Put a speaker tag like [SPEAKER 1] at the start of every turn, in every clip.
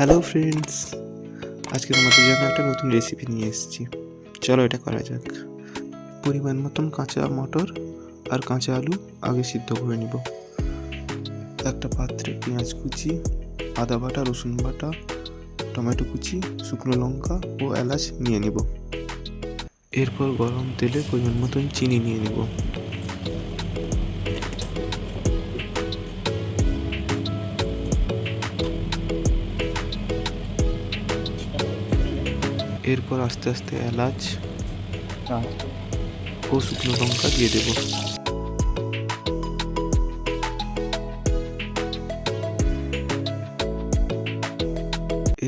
[SPEAKER 1] Hello friends, আজকে তোমাদের জন্য একটা নতুন রেসিপি নিয়ে এসেছি। চলো এটা করা যাক। পরিমাণ মতন কাঁচা মটর আর কাঁচা আলু আগে সিদ্ধ করে নিব। একটা পাত্রে পেঁয়াজ কুচি, আদা বাটা, রসুন বাটা, টমেটো কুচি, শুকনো লঙ্কা ও এলাচ নিয়ে নিব। এরপর গরম তেলে পরিমাণ মতন চিনি নিয়ে নিব। এরপর আস্তে আস্তে এলাচ ও শুকনো লঙ্কা দিয়ে দেব।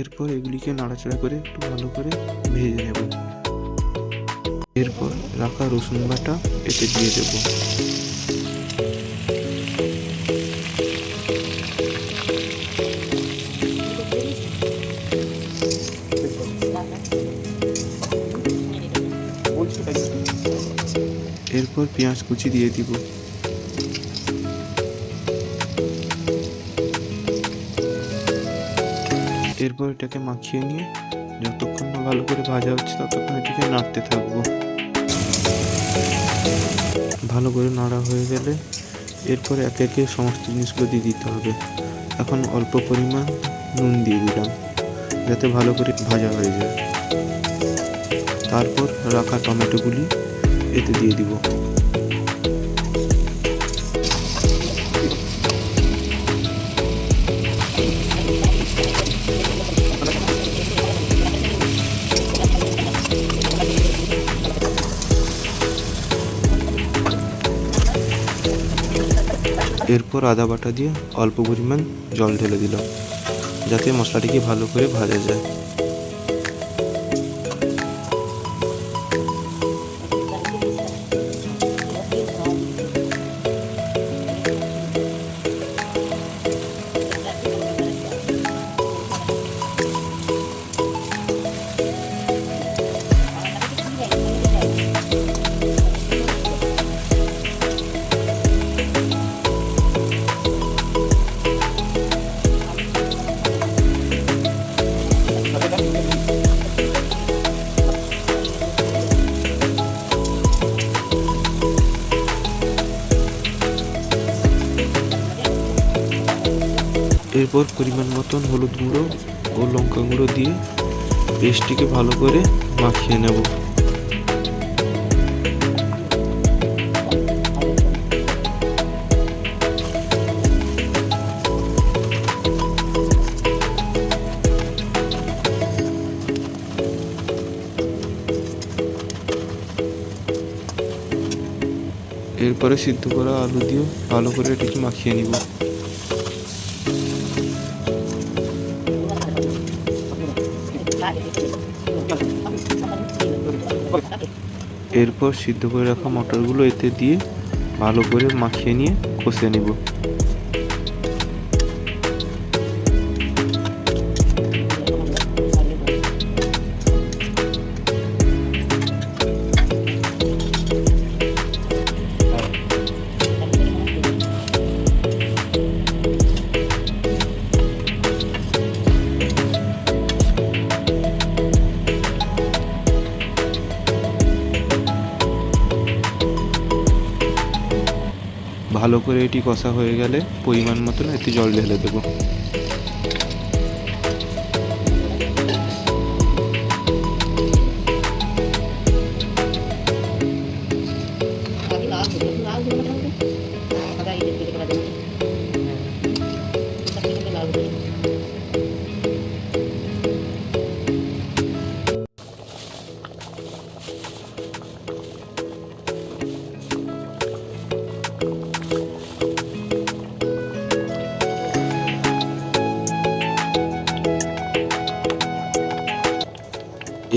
[SPEAKER 1] এরপর এগুলিকে নাড়াচাড়া করে একটু ভালো করে ভেজে নেব। এরপর রাখা রসুন বাটা এতে দিয়ে দেব। এরপর পেঁয়াজ কুচি দিয়ে দিব। এরপর এটাকে মাখিয়ে নিয়ে যতক্ষণ না ভালো করে ভাজা হচ্ছে ততক্ষণ এটাকে নাড়তে থাকবো। ভালো করে নাড়া হয়ে গেলে এরপর একে একে সমস্ত জিনিসগুলো দিয়ে দিতে হবে। এখন অল্প পরিমাণ নুন দিয়ে দিলাম যাতে ভালো করে ভাজা হয়ে যায়। তারপর রাখা টমেটোগুলি এতে দিয়ে দিব। এরপর আদা বাটা দিয়ে অল্প পরিমাণ জল ঢেলে দিলাম যাতে মশলাটিকে ভালো করে ভাজা যায়। এরপর পরিমাণ মতন হলুদ গুঁড়ো ও লঙ্কা গুঁড়ো দিয়ে পেস্টটিকে ভালো করে মাখিয়ে নেব। এরপরে সিদ্ধ করা আলু দিয়ে ভালো করে এটিকে মাখিয়ে নিব। এরপর সিদ্ধ করে রাখা মটরগুলো এতে দিয়ে ভালো করে মাখিয়ে নিয়ে কষে নিব। ভালো করে এটি কষা হয়ে গেলে পরিমাণ মতন এতে জল ঢেলে দেব।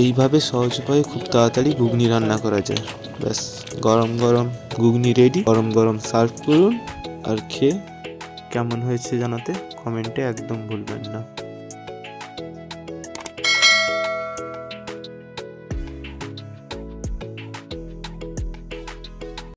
[SPEAKER 1] এইভাবে সহজ উপায়ে খুব তাড়াতাড়ি ঘুগনি রান্না করা যায়। ব্যাস, গরম গরম ঘুগনি রেডি। গরম গরম সার্ভ করুন আর খেয়ে কেমন হয়েছে জানাতে কমেন্টে একদম ভুলবেন না।